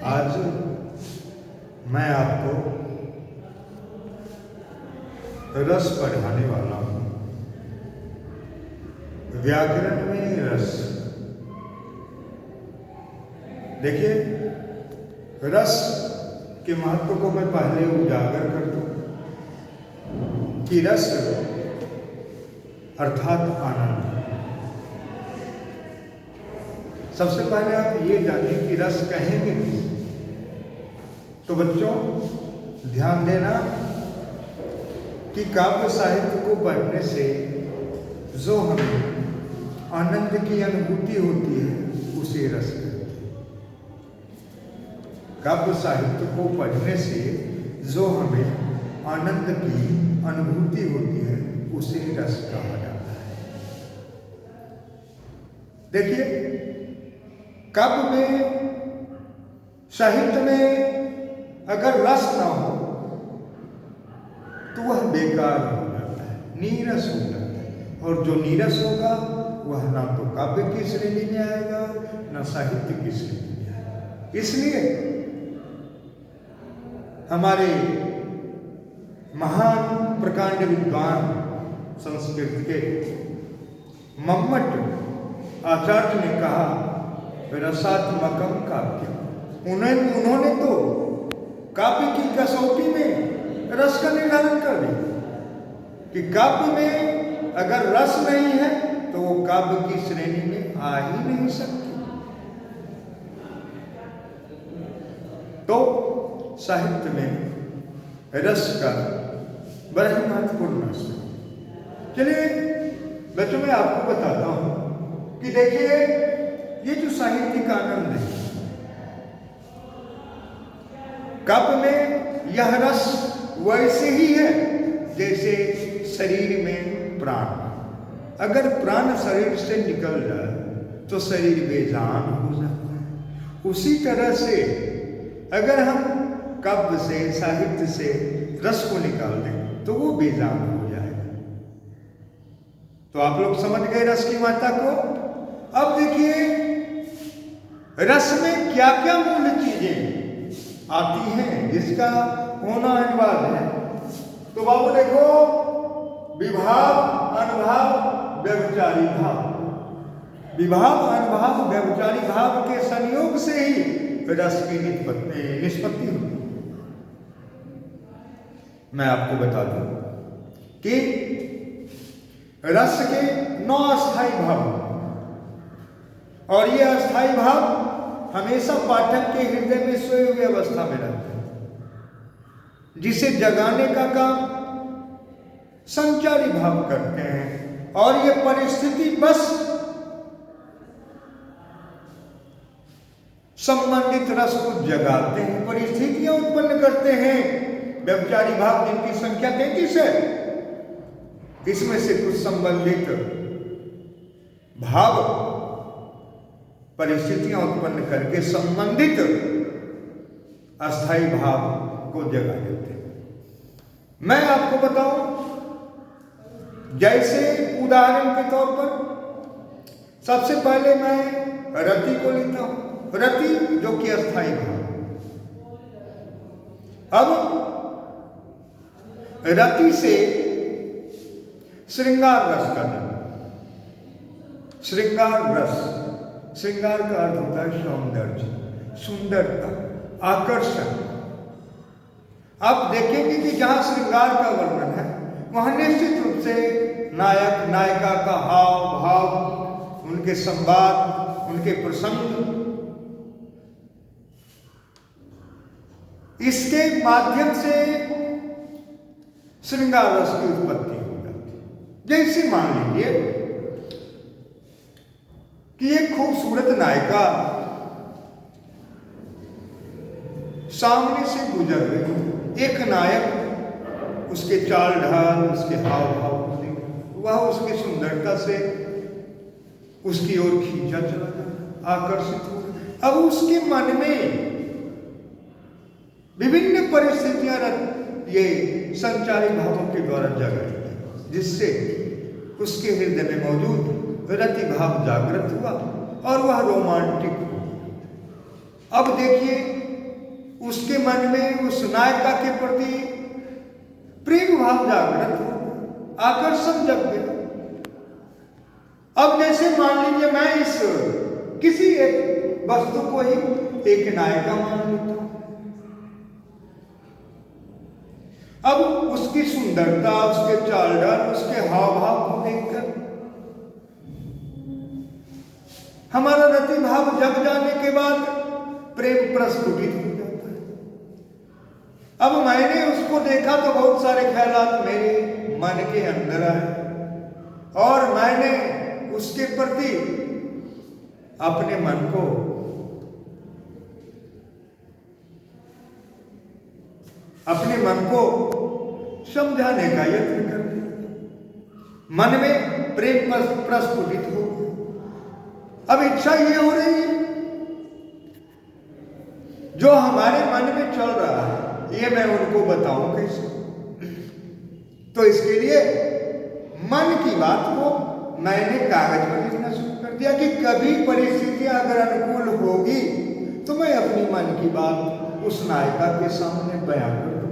आज मैं आपको रस पढ़ाने वाला हूँ। व्याकरण में रस। देखिए, रस के महत्व को मैं पहले उजागर कर दूं कि रस अर्थात आनंद। सबसे पहले आप ये जानिए कि रस कहेंगे किसे। तो बच्चों ध्यान देना कि काव्य साहित्य को पढ़ने से जो हमें आनंद की अनुभूति होती है उसे रस कहते हैं। काव्य साहित्य को पढ़ने से जो हमें आनंद की अनुभूति होती है उसे रस कहा जाता है। देखिए, काव्य में, साहित्य में अगर रस ना हो तो वह बेकार हो जाता है, नीरस हो जाता है। और जो नीरस होगा वह ना तो काव्य की श्रेणी में आएगा ना साहित्य की श्रेणी में आएगा। इसलिए हमारे महान प्रकांड विद्वान संस्कृत के मम्मट आचार्य ने कहा रसात्मकम काव्य। उन्होंने तो काव्य की कसौटी में रस का निर्धारण कर दिया कि काव्य में अगर रस नहीं है तो वो काव्य की श्रेणी में आ ही नहीं सकती। तो साहित्य में रस का बड़ा ही महत्वपूर्ण रस है। चलिए बच्चों, मैं आपको बताता हूं कि देखिए, ये जो साहित्यिक आनंद है, काव्य में यह रस वैसे ही है जैसे शरीर में प्राण। अगर प्राण शरीर से निकल जाए तो शरीर बेजान हो जाता है। उसी तरह से अगर हम काव्य से, साहित्य से रस को निकाल दें तो वो बेजान हो जाएगा। तो आप लोग समझ गए रस की महत्ता को। अब देखिए, रस में क्या क्या मूल चीजें आती हैं जिसका होना अनिवार्य है। तो बाबू देखो, विभाव, अनुभाव, व्यभिचारी भाव। विभाव, अनुभाव, व्यभिचारी भाव के संयोग से ही रस की निष्पत्ति होती है। मैं आपको बता दूं कि रस के 9 अस्थायी भाव, और ये अस्थायी भाव हमेशा पाठक के हृदय में सोए हुए अवस्था में रहते हैं, जिसे जगाने का काम संचारी भाव करते हैं। और ये परिस्थिति बस संबंधित रस को जगाते हैं, परिस्थितियां उत्पन्न करते हैं। व्यभिचारी भाव, जिनकी संख्या 33 है, इसमें से कुछ संबंधित भाव परिस्थितियां उत्पन्न करके संबंधित अस्थायी भाव को जगा देते हैं। मैं आपको बताऊं, जैसे उदाहरण के तौर पर सबसे पहले मैं रति को लेता हूं। रति जो कि अस्थायी भाव। अब रति से श्रृंगार रस का जन्म। श्रृंगार रस, श्रृंगार का अर्थ होता है सौंदर्य, सुंदरता, आकर्षण। आप देखेंगे कि जहां श्रृंगार का वर्णन है वहां निश्चित रूप से नायक नायिका का हाव भाव, उनके संवाद, उनके प्रसंग, इसके माध्यम से श्रृंगार रस की उत्पत्ति हो जाती है। जैसे मान लीजिए कि एक खूबसूरत नायिका सामने से गुजर रही, एक नायक उसके चाल ढाल, उसके हाव भाव, वह उसकी सुंदरता से उसकी ओर खींचा चला जाता, आकर्षित हो। अब उसके मन में विभिन्न परिस्थितियां ये संचारी भावों के द्वारा जगाई, जिससे उसके हृदय में मौजूद रति भाव जागृत हुआ और वह रोमांटिक हो। अब देखिए उसके मन में उस नायिका के प्रति प्रेम भाव जागृत हो, आकर्षण जग गया। अब जैसे मान लीजिए मैं इस किसी एक वस्तु को ही एक नायिका मान लेता हूं। अब उसकी सुंदरता, उसके चाल ढाल, उसके हाव भाव को देखकर हमारा रति भाव जग जाने के बाद प्रेम प्रस्फुटित हो जाता है। अब मैंने उसको देखा तो बहुत सारे ख्यालात मेरे मन के अंदर आए और मैंने उसके प्रति अपने मन को समझाने का यत्न कर दिया। मन में प्रेम प्रस्फुटित हो। अब इच्छा ये हो रही है जो हमारे मन में चल रहा है ये मैं उनको बताऊं कैसे। तो इसके लिए मन की बात को मैंने कागज पर लिखना शुरू कर दिया कि कभी परिस्थितियां अगर अनुकूल होगी तो मैं अपनी मन की बात उस नायिका के सामने बयान कर दूंगा।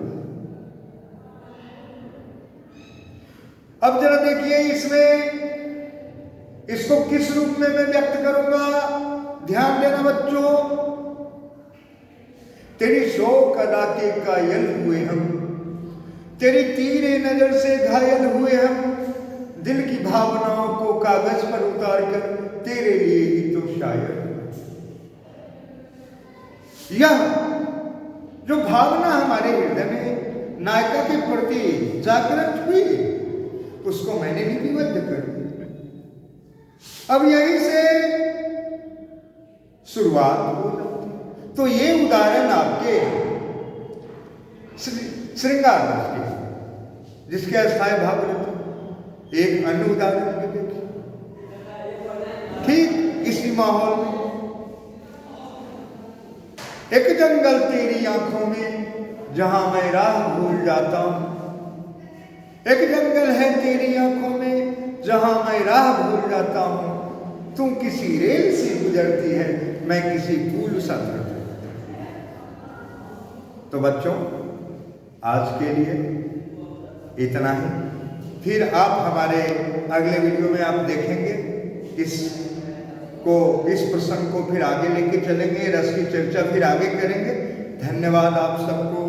अब जरा देखिए इसमें इसको किस रूप में मैं व्यक्त करूंगा। ध्यान देना बच्चों। तेरी शोक अदा के कायल हुए हम, तेरी तीरे नजर से घायल हुए हम, दिल की भावनाओं को कागज पर उतार कर तेरे लिए ही तो शायर। यह जो भावना हमारे हृदय में नायिका के प्रति जागृत हुई उसको मैंने लिपिबद्ध कर दिया। अब यहीं से शुरुआत हो जाती। तो ये उदाहरण आपके श्रृंगार रस के जिसके अस्थायी भाव रहते। एक अन्य उदाहरण भी देखिए ठीक इसी माहौल में। एक जंगल तेरी आंखों में जहां मैं राह भूल जाता हूं, एक जंगल है तेरी आंखों में जहां मैं राह भूल जाता हूं, तू किसी रेल से गुजरती है मैं किसी पुल सा चढ़ता हूं। तो बच्चों आज के लिए इतना ही। फिर आप हमारे अगले वीडियो में आप देखेंगे इस प्रसंग को फिर आगे लेके चलेंगे, रस की चर्चा फिर आगे करेंगे। धन्यवाद आप सबको।